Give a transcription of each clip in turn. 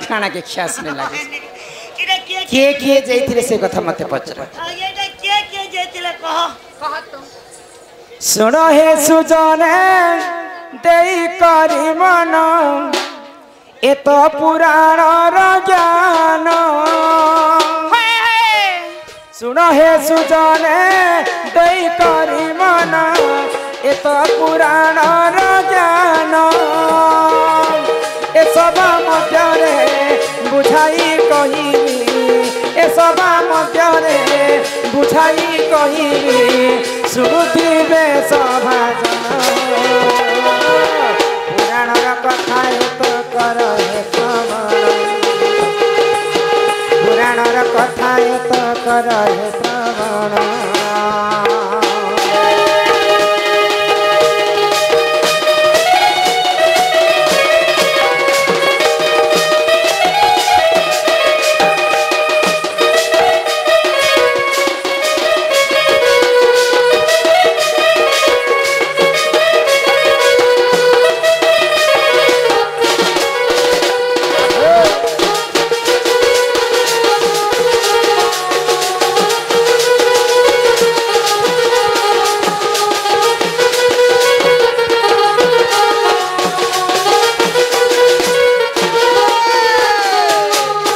खाना के ख्यास नहीं लगे किए किए जाइथिले से कथा मते पचरा सुनो हे सुजने देई करी मन ए तो पुराण ज्ञान सुनो हे सुजने देई करी मन ए तो पुराण ज्ञान ए सभा मध्य बुझाई कहिबी ए सभा मध्य बुझाई कहिबी सुबुधिबे सभा पुराण कथा तो कर पुराण कथा तो कर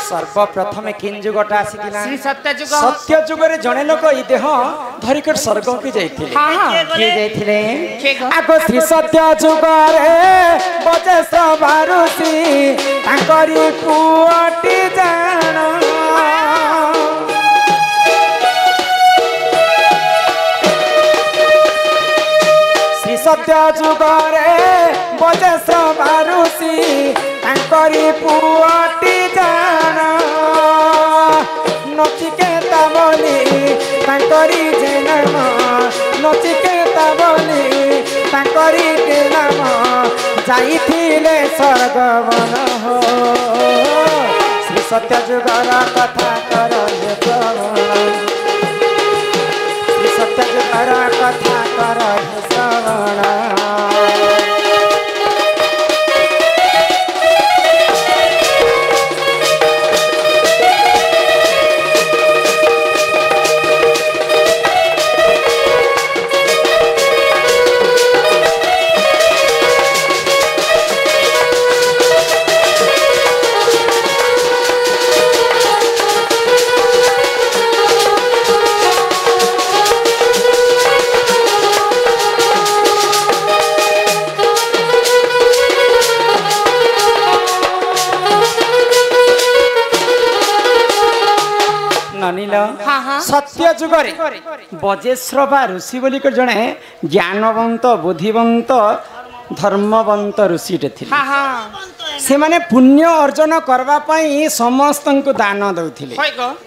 श्रवण प्रथम किन जुगटा आसीला सत्य जुग सत्य जुगरे जणे लोक ई देह धरिक स्वर्ग के जाइथिले के जाइथिले आगो श्री सत्य जुगरे बजेश्वर बारुसी तांकरी पुअटी जान श्री सत्य जुगरे बजेश्वर बारुसी तांकरी पुअटी जान नचिकेता बोली तांकरी जे नाम नचिकेता बोली तांकरी के नाम जाइथिले स्वर्गवन हो श्री सत्य जुगर कथा कर श्री सत्य जुगर कथा कर श्रवण सत्य जुगरे बजेश्वर बा ऋषि बोली जड़े ज्ञानवंत बुद्धिवंत धर्मवंत ऋषिटे थिले से माने पुण्य अर्जन करबा पई समस्त को दान दउथिले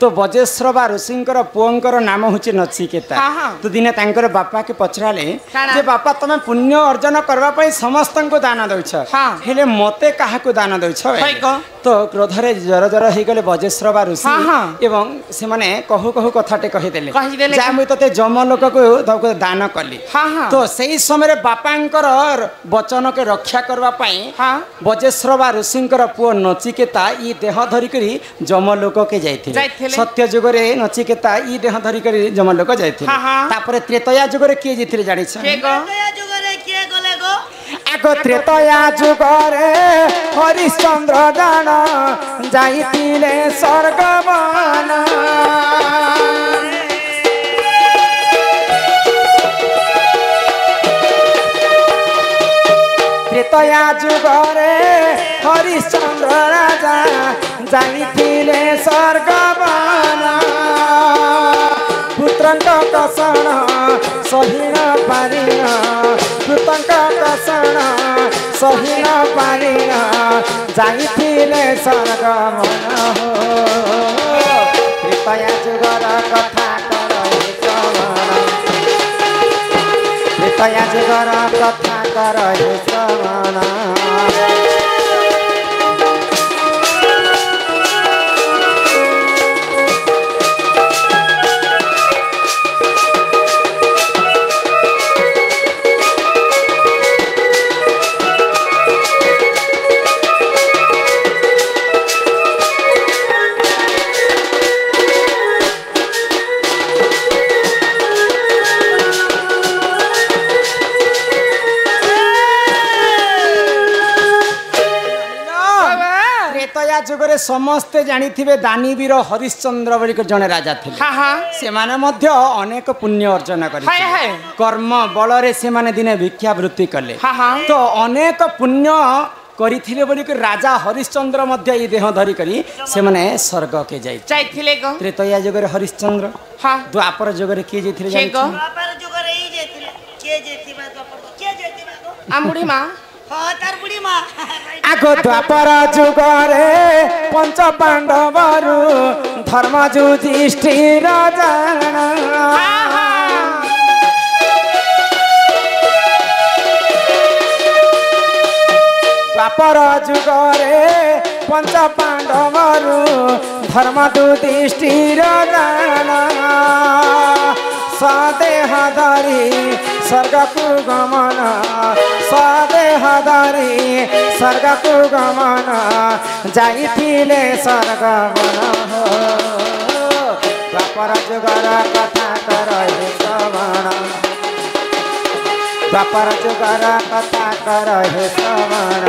तो बजेश्वर बा ऋषिंकर पुओंकर नाम होचे नचिकेता तो दिने तांकर बापा के पचराले जे बापा तमे पुण्य अर्जन करबा पई समस्त को दान दउछ हेले मते काहा को दान दउछ तो क्रोध रे जर जर हे गले बजेश्वर बा ऋषि एवं से माने कहू कहू कथाटे कहि देले जा मु तते जम लोक को दान कली तो सेही समय रे बापांकर वचन के रक्षा करबा पई बजेश्वर बा ऋषिंकर पुओ नचिकेता ई देह धरि करी जमलोक के जाइथिले सत्य जुगरे नचिकेता ई देह धरि करी जमलोक जाइथिले तापरे त्रेतया जुगरे के जिथिले जानि छ त्रेतया जुगरे के गले गो आगो त्रेतया जुगरे हरिश्चंद्र दान जाइथिले स्वर्गवन त्रेतया जुगरे हरिश्चंद्र राजा जाइथिले स्वर्गवन पुत्रंक कषण सही न पारिन पुत्रंक कषण सही न पारिन जाइथिले स्वर्गवन त्रेतया जुगर कथा कर त्रेतया जुगर कथा कर श्रवण त्रेतया जुगरे समस्ते जानिथिबे दानीवीर हरिश्चंद्र बोली जने राजा थिले। हाँ हाँ से माने मध्य अनेक पुण्य अर्जन करि हाय हाय कर्म बलरे से माने दिने भिक्षावृत्ति कले। हाँ हाँ तो अनेक पुण्य करिथिले बोली कि राजा हरिश्चंद्र मध्य ई देह धरि करी से माने स्वर्ग के जाई जाइथिले गो त्रेतया जुगरे हरिश्चंद्र। हाँ द्वापर जुगरे के जेथिले के गो बापर जुगरे ई जेथिले के जेथिबा द्वापर के जेथिबा गो आमुड़ी माँ हां तार बुढ़ी मां आगो द्वापर जुगरे पंच पांडवरु धर्म युधिष्ठिर जाना। द्वापर जुगरे पंच पांडवरु धर्म युधिष्ठिर जाना। सदेह धरी स्वर्ग को गमन सदेह धरी स्वर्ग को गमन जाइथिले स्वर्ग वन द्वापर जुगर कथा करहि श्रवण द्वापर जुगर कथा करहि श्रवण।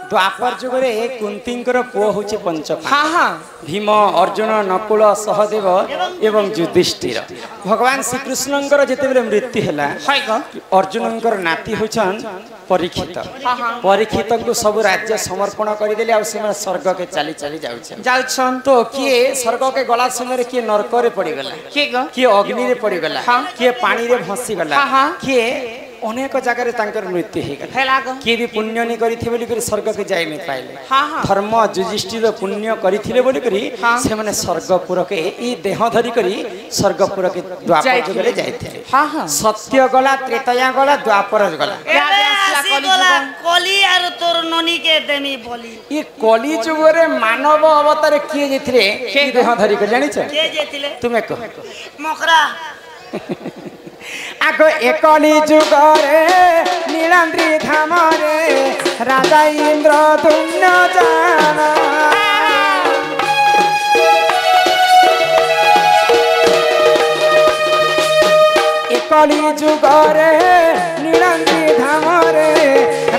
द्वापर जुगरे कुंतींकर पुओ होचे पंचपांडव। हाँ हाँ भीम अर्जुन नकुल सहदेव एवं युधिष्ठिर। भगवान श्रीकृष्णंकर जेतेबेले मृत्यु हैला हाय गो अर्जुनंकर नाती होछन परीक्षित। हाँ हाँ परीक्षित को सब राज्य समर्पण कर देले आ से स्वर्ग के चली चली जाउछन जाउछन तो किए स्वर्ग के गला समय किए नरक रे पड़ी गला के गो किए अग्नि रे पड़ी गला हाँ। किए पानी रे भसी गला हाँ हाँ किए अनेक जगह तांकर मृत्यु हो गला हेला गो किए भी पुण्य नहीं करिथे बोली कर स्वर्ग के जाय नहीं पाइले। हाँ हाँ धर्म युधिष्ठिर पुण्य करिथिले बोली करी हाँ। से माने स्वर्गपुर के ई देह धरि करी स्वर्गपुर के द्वापर जुगरे जाइथिले। हाँ हाँ सत्य गला त्रेतया गला द्वापर गला एबे आसी गोला कोली आरो तोर ननी के देमी बोली ई कली जुगरे मानव अवतार किए जेथिले ई देह धरि कर जानि छ के जेथिले तुमे कह मकरा आगो एकली जुगरे नीलाद्रि धामरे राजा इंद्र दुम्न जाना। एकली जुगरे नीलाद्रि धामरे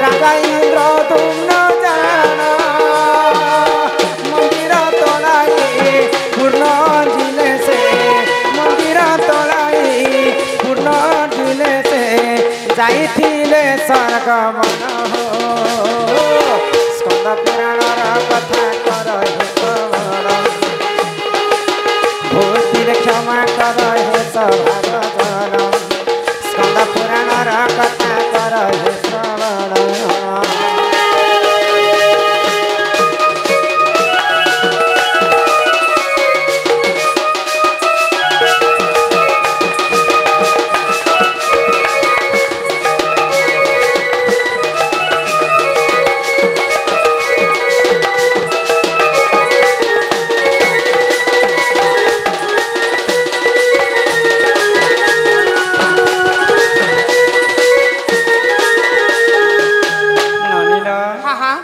राजा इंद्र दुम्न जाना। मंदिर तोलाई पूर्ण जिले से मंदिर तोलाई पूर्ण जिले से जाइथिले स्वर्ग वन स्कंद पुराणर कथा करहि श्रवण भूतिरे क्षमा करहि सभार जन स्कंद पुराणर कथा करहि श्रवण।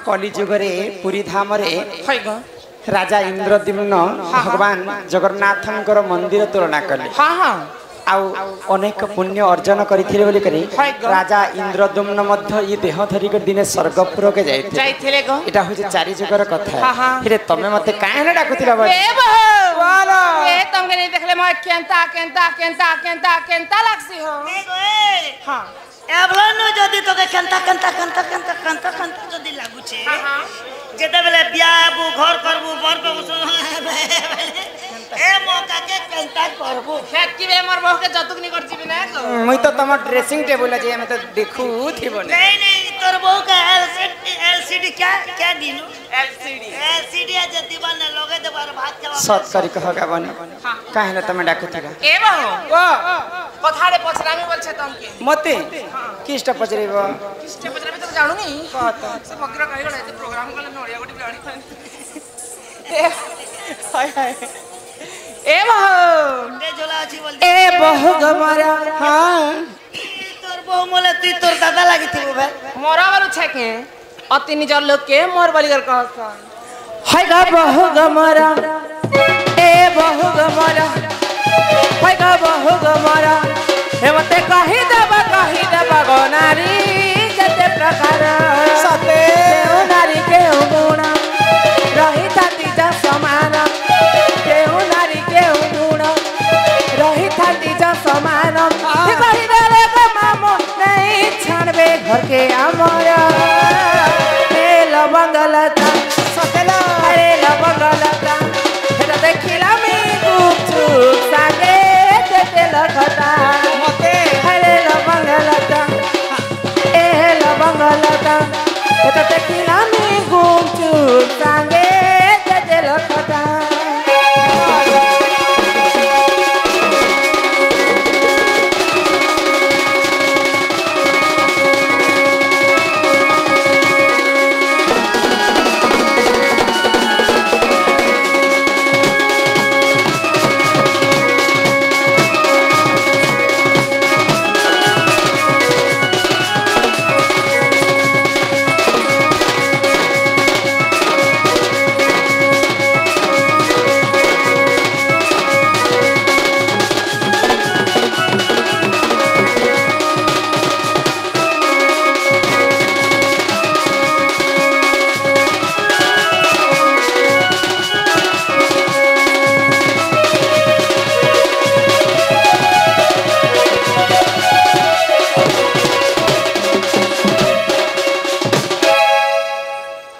कली जुगरे पुरी धामरे हाय गो राजा इंद्रद्युम्न भगवान जगन्नाथंकर मंदिर तुलना कले। हाँ हाँ आउ अनेक पुण्य अर्जन करिथिले बोली करी राजा इंद्रद्युम्न मध्य ई देह धरि कर दिने स्वर्गपुर के जाइथे जाइथिले गो एटा होजे चारि जुगर कथा। हाँ हाँ फिर तमे मते काहे न डाकुतिला बा ए बहो वाला ए तुमके नहीं देखले म केंता केंता केंता केंता केंता लागसी हो ए गो ए हाँ एभलन जदी तोके कंता कंता कंता कंता कंता कंता जदी लागु छे हाँ हाँ जेते बेले बियाहबू घर करबू बर पे ए मौका के कंता करबू खेत की बे मोर बहू के जतुक नहीं करची बिना को मुई तो तम ड्रेसिंग टेबल जे हम तो देखू थिबो नहीं तोर बहू का एलसीडी क्या क्या दिनु एलसीडी आज दीवान ने लगे दे बार भात के सत करी कहगा बने काहे न तमे डाकुतिला ए बहो ओ कथारे पछरामी बोलछे तुमके मते किष्ट पजरेबो किसके बजरे में तो ଜାଣୁନି କହ ତ। ସେ ମଗିର କହିଗଲା ଏତେ ପ୍ରୋଗ୍ରାମ କଲେ ନଡ଼ିଆ ଗୋଟେ ବି ଆଣିପାରୁନି ଏ ବହୁ टे झोला अच्छी बोल ଏ ବହୁ ଗମରା ହଁ तोर बहु मोले तू तोर दादा लागी थी वो भाई मोरा बालू छके अति निजर लोग के मोर बलिगर कहसन हाय गा बहु गमरा ए बहु गमरा हाय गा बहु गमरा हे मते कहि देबा गो नारी जते प्रकार सते केहू नारी केहू गुण रही थाती जा समान केहू नारी केहू गुण रही थाती जा समान कही देले गो मामो नहीं छानबे घर के आमरा हे लवंगलता ସତେଲ अरे लवंगलता हेटा देखिला मी गुपचुप सागे तेते लखता ମତେ अरे लवंगलता ए लवंगलता हेटा देखिला मी गुपचुप सागे तेते लखता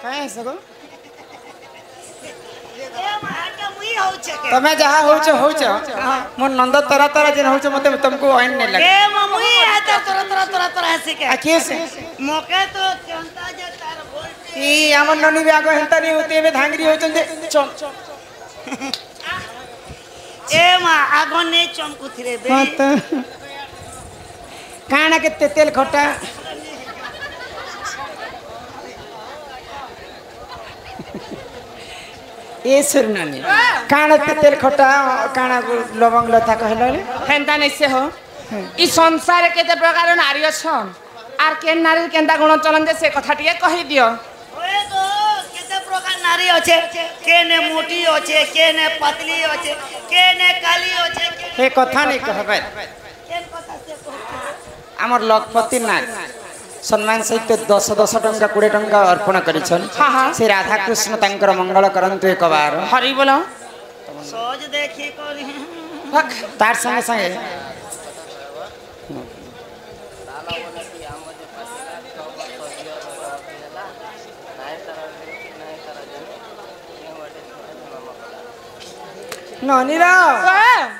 କାଇଁ ସଗୋ मुई हो छके ତମେ ଯାହା ହଉଛ ହଉଛ ମୋ ନନ୍ଦ ତରା ତରା ଯେନ୍ ହଉଛ ମତେ ତମକୁ ଅଇନ ନେଇ ଲାଗେ ए मुई आता तोरा तोरा तोरा तोरा हंसी के आ କିଏ ସେ मोके तो चंता जे तार बोल ଇ ଆମର ନନି ବି ଆଗ ହେନ୍ତା ନି ହଉତେ ଏବେ ଧାଙ୍ଗରି ହଉଛନ୍ତି ଚମ ए मा आगो ने चमकु थिरे बे ହଁ ତ କାଣା କେତେ ତେଲ ଖଟା ଏ ସୁରନାନି କାଣା କେତେ ତେଲ ଖଟା କାଣା ଲବଙ୍ଗ ଲତା କହିଲା हेन्ता नहीं से हो ई संसार केते प्रकार नारी अछन आर के नारी केंता गुण चलन जे से कथा टिके कहि दियो ओए तो केते प्रकार नारी अछे केने मोटी अछे केने पतली अछे केने काली अछे हे କଥା नहीं कहबे केन कथा से कहू আমার লখপতি নাগ সম্মান সহিত 10 টঙ্কা 20 টঙ্কা অর্পণ করেছেন হ্যাঁ, হ্যাঁ। শ্রী রাধাকৃষ্ণ তাঙ্কর মঙ্গল করন্তু একবার हरि बोलो सोज देखी करी भक তার সঙ্গে সঙ্গে ননিরা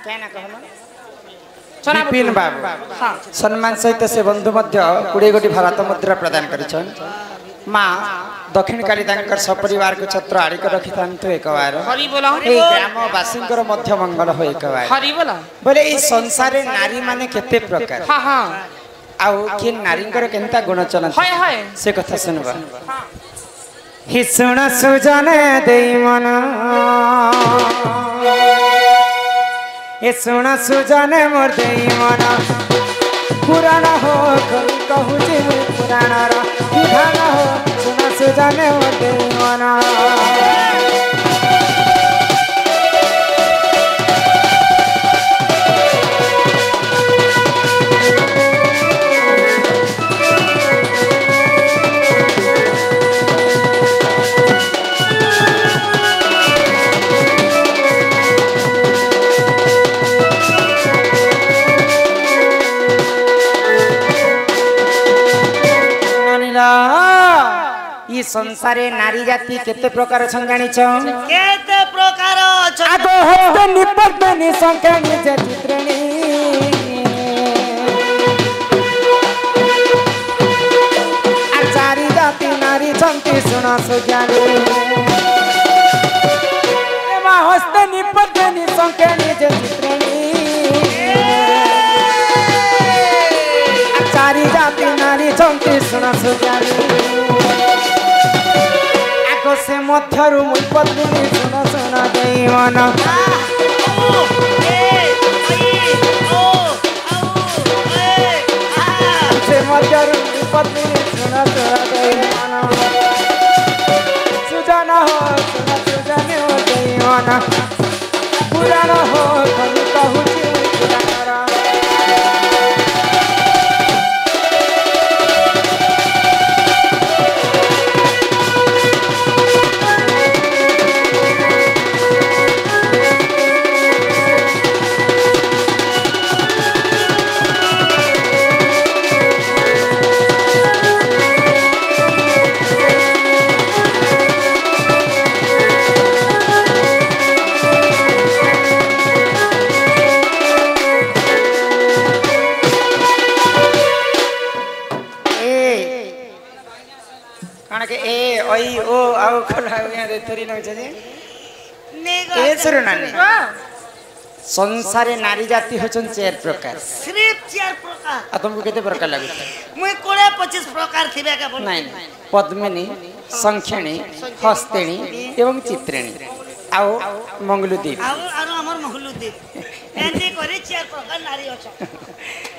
কেন কহলো सुना বিপিন বাবু हां সম্মান সহিত সে বন্ধু মধ্য 20 কোটি ভারত মুদ্রা প্রদান করেছেন মা দক্ষিণকালী তাঙ্কর সপরিবারକୁ ছত্র আড়িক রখিথান্তু একবার हरि बोलो এই গ্রামবাসীଙ୍କର ମଧ୍ୟ মঙ্গল হয় একবার हरि बोलो बोले এই সংসারে নারী মানে কেতে প্রকার हां हां ଆଉ କି ନାରୀଙ୍କର କେନ୍ତା ଗୁଣ ଚଲନ୍ତି हाय हाय ସେ କଥା ଶୁଣବା हि ଶୁଣ ସୁଜନେ ଦେଇ ମନ ଏ ଶୁଣ ସୁଜନେ ମୋର ଦେଇ ମନ ପୁରାଣ ହୋ କହୁଛି ମୁଁ ପୁରାଣର ବିଧାନ ହୋ ଶୁଣ ସୁଜନେ ମୋର ଦେଇ ମନ इ संसारे नारी जाति केते प्रकार छन जानिछ केते प्रकार अछ आगो हस्त निपद्मनि संख्या निज चित्रणी आ चारि जाति नारी छन्ति सुन सुज्ञानी एमा हस्त निपद्मनि संख्या निज चित्रणी आ चारि जाति नारी କରିଛନ୍ତି ଶୁଣ ସୁଜାଣି ଆଗ ସେ ମଧ୍ୟରୁ ମୁଇ ପଦ୍ମିନୀ ଶୁଣ ଶୁଣ ଦେଇ ମନ ସେ ମଧ୍ୟରୁ ମୁଇ ପଦ୍ମିନୀ ଶୁଣ ଶୁଣ ଦେଇ ମନ ସୁଜନ ହୋ ଶୁଣ ସୁଜନ ହୋ ଦେଇ ମନ ପୁରାଣ ହୋ କହି କହୁଛି ପୁରାଣର संसारे नारी जाति होचन 4 प्रकार सिर्फ 4 प्रकार आ तुमको केते प्रकार लागुत मुई 20-25 प्रकार थिबे का बोल नहीं पद्मिनी संखिणी हस्तिणी एवं चित्रिणी आओ मंगलुदीप आरो हमर मंगलुदीप एंती करे 4 प्रकार नारी अछ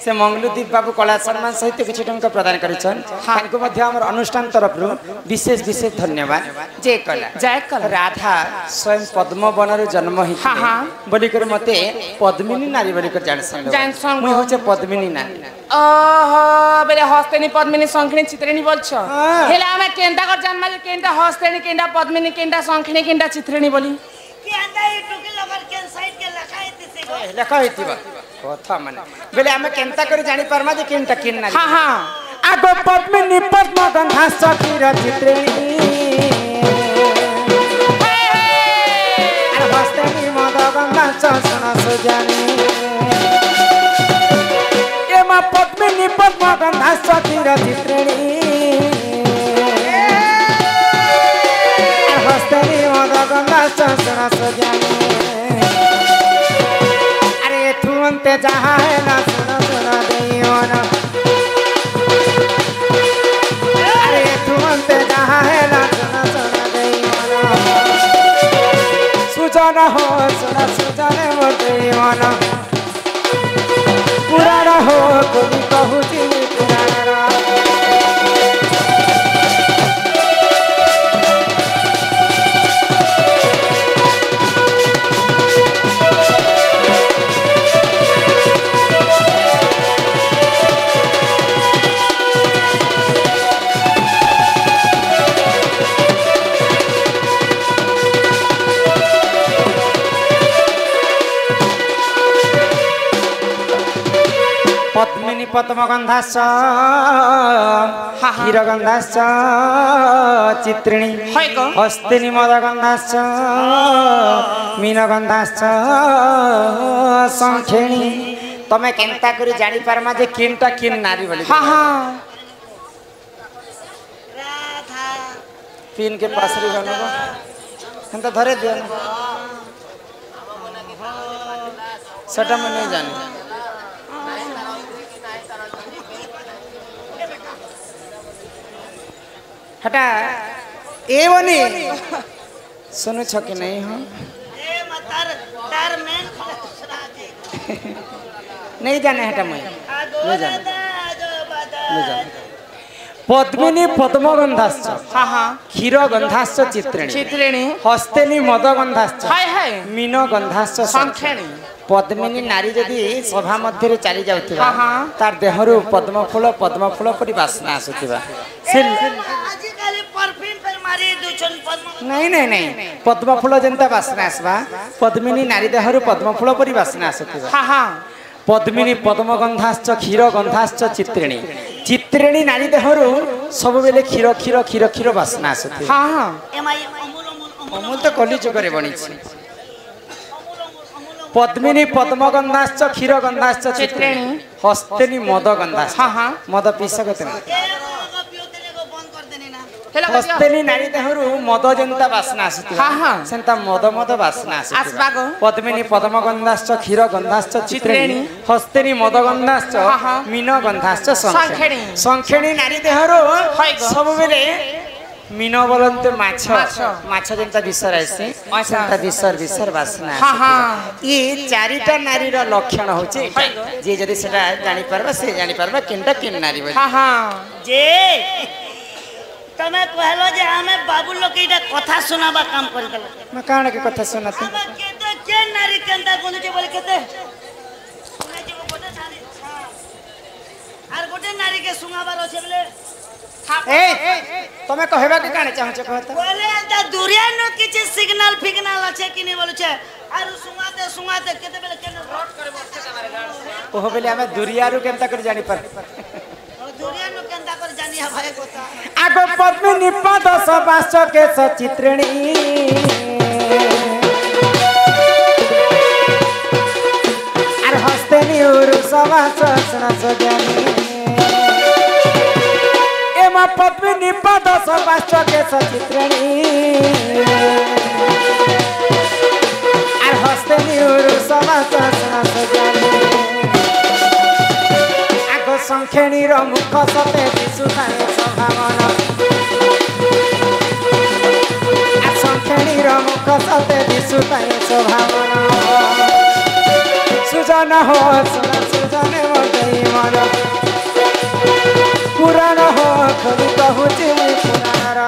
से मंगलुदीप बाबू कला सम्मान सहित किछि टंका प्रदान करिछन हानको मध्य हमर अनुष्ठान तरफ विशेष विशेष धन्यवाद जय कला राधा स्वयं पद्म बनरु जन्म हि बोली कर मते पद्मिनी नारी बोली कर जानसन मुई होचे पद्मिनी नारी ओहो बेले हस्तेनी पद्मिनी संखिणी चित्रिणी बोलछ हेला हम केंदा कर जन्म जे केंदा हस्तेनी केंदा पद्मिनी केंदा संखिणी केंदा चित्रिणी बोली केंदा ई टुकी लगर केन साइड के लखाइति से लखाइतिबा कथा माने बेले हम केंता कर जानि परमा जे केंटा केन नारी आगो पद्मिनी पद्म गंधा सखीर चित्रिणी अरे हस्तेनी मद गंधा चसन सुजानी एमा पद्मिनी पद्म गंधा सखीर चित्रिणी हस्तेनी मद गंधा चसन सुजानी अरे तू अंते जहाँ है ना सुनो सुनो देयो ना जहाँ है ना सुना सुना देवाना सुजन हो सुना सुजन हो देवाना पुराण हो कवि कहूती पुराण पद्मिनी पद्मगंधाश्च क्षीरगंधाश्च चित्रिणी हस्तिनी मदगंधाश्च मीनगंधाश्च संखिणी तमे केनता करी जानि पारमा जे किनटा किन नारी बोली राधा पिन के पासरी बनबो हंता धरे दियो सटा में नहीं जाने हटा ए बनी सुनो छ कि नहीं हो ए मतार तार में नहीं जाने हटा मैं ले जाने ले जाने पद्मिनी पद्मगंधाश्च क्षीरगंधाश्च चित्रिणी हस्तेनी मदगंधाश्च मीनगंधाश्च संखिणी पद्मिनी नारी जदि सभा मध्य चली जाउथिबा तार देहरु पद्मफूल परी वासना आसुथिबा से आजिकली परफ्यूम पर मारी दुचन पद्म नहीं पद्मफूल जेंता वासना आसबा पद्मिनी नारी देहरु पद्मफूल परी वासना आसुथिबा पद्मिनी पद्मगंधाश्च क्षीरगंधाश्च चित्रिणी नारी देहरु सब बेले क्षीर क्षीर क्षीर क्षीर वासना आसुथिबा एमाई अमूल अमूल तो कली जुगरे बनिछि पद्मिनी पद्मगंधाश्च क्षीरगंधाश्च चित्रिणी हस्तेनी मदगंधाश्च मद पीस गते हस्तेनी नारी देहरु मद जेंता बासना आसुतिबा सेंता मद मद बासना आसुतिबा पद्मिनी पद्म गंधाश्च क्षीर गंधाश्च चित्रेणी हस्तेनी मद गंधाश्च मीन गंधाश्च संखेणी संखेणी नारी देहरु सब बेले मीन बोलते माछ माछ जेंता विसर आसी सेंता विसर विसर बासना ये चारिटा नारी रो लक्षण होचे जे जदी सेटा जानि परबा से जानि परबा किनटा किन नारी बोली जे तमे कहलो जे हमें बाबू लोग इटा कथा सुनाबा काम कर देला मैं काना के कथा सुनाते हम केते के नारी केंता कोन जे बोले केते सुने जे गोटे नारी आर गोटे नारी के सुनाबा रछे बोले ए तमे कहबा के काने चाहछ कहता बोले अंता दुरिया न किछ सिग्नल फिग्नल আছে कि नहीं बोलु छे आर सुनाते सुनाते केते बेले केन रोड करे बसते हमारे ओह बेले हमें दुरियारु केंता कर जानि पर दुरिया न केंता कर जानिया भाई कोता आगो पद्मिनी पद सबास के सचित्रिणी आर हस्तेनी उरु सबास सना सजानी एमा पद्मिनी पद सबास के सचित्रिणी आर हस्तेनी उरु सबास सना सजानी संखेणी मुख सते दिशुଥାଏ स्वभावना संखेणी मुख सते दिशुଥାଏ स्वभावना सुजन हो सुजन मन पुराण हो खलु कहूची पुराण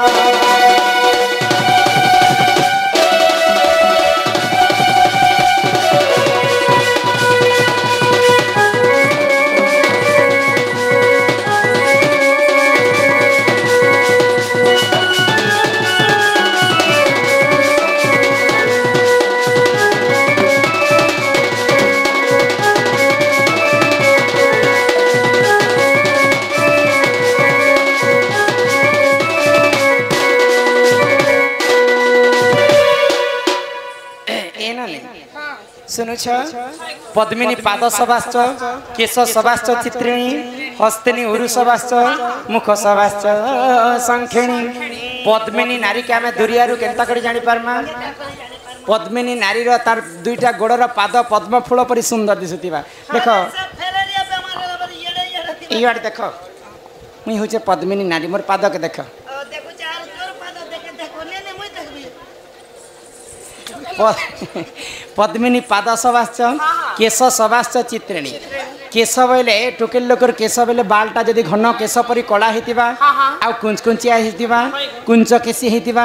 सुनुछ पद्मिनी पाद सबाश्च केश सबाश्च चित्रिणी हस्तिनी उरु सबाश्च मुख सबाश्च संखेणी पद्मिनी नारी के आमे दुरियारु केनता करी जानि पारमा पद्मिनी नारी रो तार दुईटा गोड़र पाद पद्म फूल परि सुंदर दिसुतिबा देखो इयाड देखो मुई होचे पद्मिनी नारी मोर पाद के देखो देखो चार तोर पाद देखे देखो ने मुई देखबी पद्मिनी पाद सबाश्च केश सबाश्च चित्रिणी केश बेले टोकेल लोकर केश बेले बालटा जदि घन केश परी कला हेतिबा आ कुंच कुंचिया हेतिबा कुंच केसी हेतिबा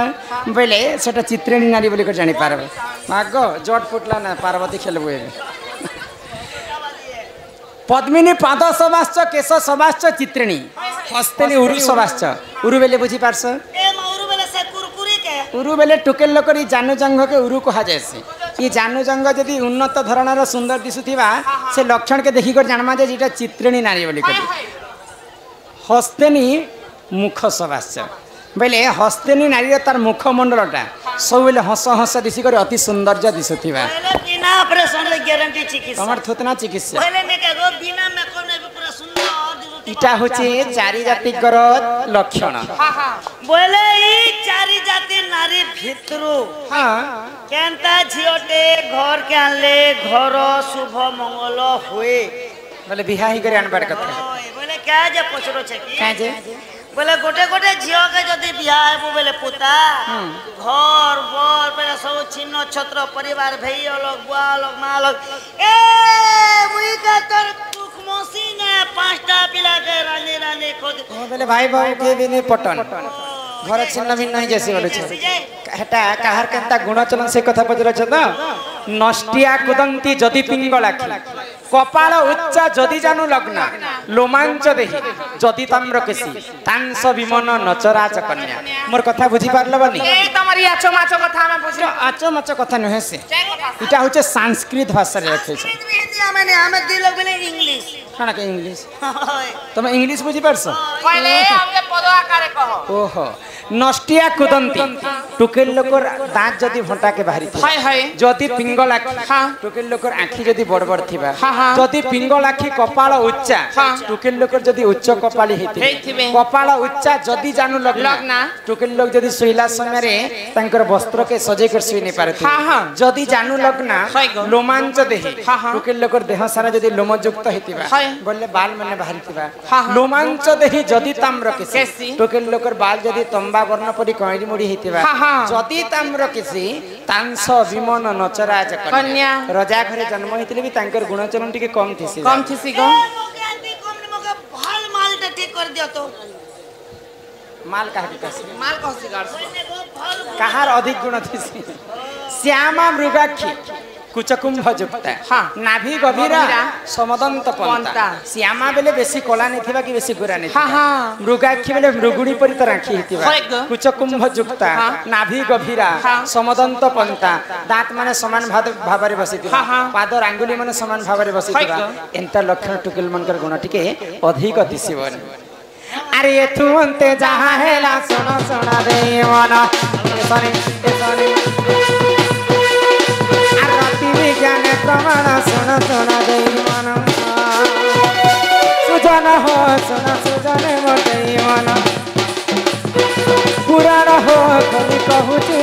बेले सेटा चित्रिणी नारी बोली कर जानि पारबे मागो जट फुटला ना पार्वती खेलबो एबे पद्मिनी पाद सबाश्च केश सबाश्च चित्रिणी हस्तेनी उरु सबाश्च उरु बेले बुझी पारस ए मौरु बेले से कुरकुरी के उरु बेले टोकेल लोकर जानू जंग के उरु कहा जायसी ये जानू जंग जदि उन्नत धरणर सुंदर दिसुथिबा से लक्षण के देखि कर जानमा जे जेटा चित्रिणी नारी बोली कर हस्तेनी मुख सबाश्च बेले हस्तेनी नारी तार मुखमंडलटा सब बेले हस हस दिसी कर अति सौंदर्य दिसुथिबा पहले बिना ऑपरेशन रे गारंटी चिकित्सा तमर थोतना चिकित्सा पहले ने के गो बिना मेकअप ने पूरा सुंदर दिसुथि इटा होचे चारि जातिकर लक्षण बोले ई चारि जाति नारी भितरु हां केनता झियोटे घर के आनले घर शुभ मंगल हुए बोले बिहा ही करे अनबार कथा बोले क्या जे पछरो छे की का जे बोले गोटे गोटे झियो के जदी बियाह हेबो बोले पुता घर बर बोले सब छिन्न छत्र परिवार भई लोग बुआ लोग मां लोग ए मुई का तोर कुक मसीने पांचटा पिला के रानी रानी खोज बोले भाई भाई के भी नहीं पटन घर छिन्न भिन्न नहीं जैसे बोले छे हेटा काहर केनता गुण चलन से कथा पजरा छ त नष्टिया कुदंती जदि पिंगलाखी कपाल उच्चा जदि जानू लग्न लोमांच देहि जदि ताम्र केसी तांस विमन नचराच कन्या मोर कथा बुझी पारल बनी ए तमरी आचो माचो कथा हम बुझी आचो माचो कथा नहे से इटा होचे संस्कृत भाषा रे रखे छ हिंदी हमें दी लोग बोले इंग्लिश କାଣା କେ ଇଂଲିଶ হয় ତମେ ଇଂଲିଶ ବୁଝି ପାରଛ କହିଲେ ଆମକେ ପଦ ଆକାରେ କହ ଓହୋ ନଷ୍ଟିଆ କୁଦନ୍ତି ଟୁକେଲ ଲୋକର ଦାঁত ଯଦି ଭଣ୍ଟାକେ ବାହାରି ହାय ହାय যদি পিঙ্গল আখি হ্যাঁ টুকেল লোকর আখি যদি বড় বড় থিবা হ্যাঁ, হ্যাঁ। যদি পিঙ্গল আখি কপাল উচ্চা হ্যাঁ। টুকেল লোকর যদি উচ্চ কপালি ହେଇଥିବେ। হইতিবে কপাল উচ্চা যদি জানু লগ্ন। লগ্ন টুকেল লোক যদি শুইলা সময়ে তাঙ্কর বস্ত্রকে সজাই করে শুই নি পারতি হ্যাঁ, হ্যাঁ। যদি জানু লগ্ন হয় গো। লোমাঞ্চ দেহি হ্যাঁ, হ্যাঁ। টুকেল লোকর দেহ সারা যদি লোমযুক্ত হইতিবা হয়। বললে বাল মানে বাহারি থিবা হ্যাঁ, হ্যাঁ। লোমাঞ্চ দেহি যদি তাম্র কেসি কেসি। টুকেল লোকর বাল যদি তম্বা বর্ণ পরি কইরি মুড়ি হইতিবা হ্যাঁ, হ্যাঁ। যদি তাম্র কেসি তাংস বিমন নচরাজ কন্যা। রজা ঘরে জন্ম হইতিলে বি তাঙ্কর গুণচরণ টিকে কম থিসি কম থিসি গো মোকে আন্টি কমনি মোকে ভাল মালটা ঠিক করে দিও তো মাল কাহাকে কাছে মাল কহছি গাড় ভাল কাহার অধিক গুণ থিসি শ্যামা মৃগাক্ষী কুচকুম্ভ যুক্তা হ্যাঁ। নাভি গভীরা গভীরা। সমদন্ত পন্তা পন্তা। শ্যামা বেলে বেশি কলা নেথিবা কি বেশি গোরা নেথিবা হ্যাঁ, হ্যাঁ। মৃগাক্ষী বেলে মৃগুণী পরি তার আঁখি হইতিবা হয় গো। কুচকুম্ভ যুক্তা হ্যাঁ। নাভি গভীরা হ্যাঁ। সমদন্ত পন্তা দাঁত মানে সমান ভাବରେ বসিতিবা হ্যাঁ, হ্যাঁ। পাদর আঙ্গুলি মানে সমান ভাବରେ বসিতিবা হয় গো। এন্তা লক্ষণ টুকেল মনকর গুণ টিকে অধিক দিশিবন আরে এথু অন্তে যাহা হেলা শোনা শোনা রে মন এসনে এসনে আর রাতি বিজ্ঞানে প্রমাণ শোনা শোনা রে মন সুজন হো শোনা সুজনে মোটে মন পুরাণ হো কবি কহুচু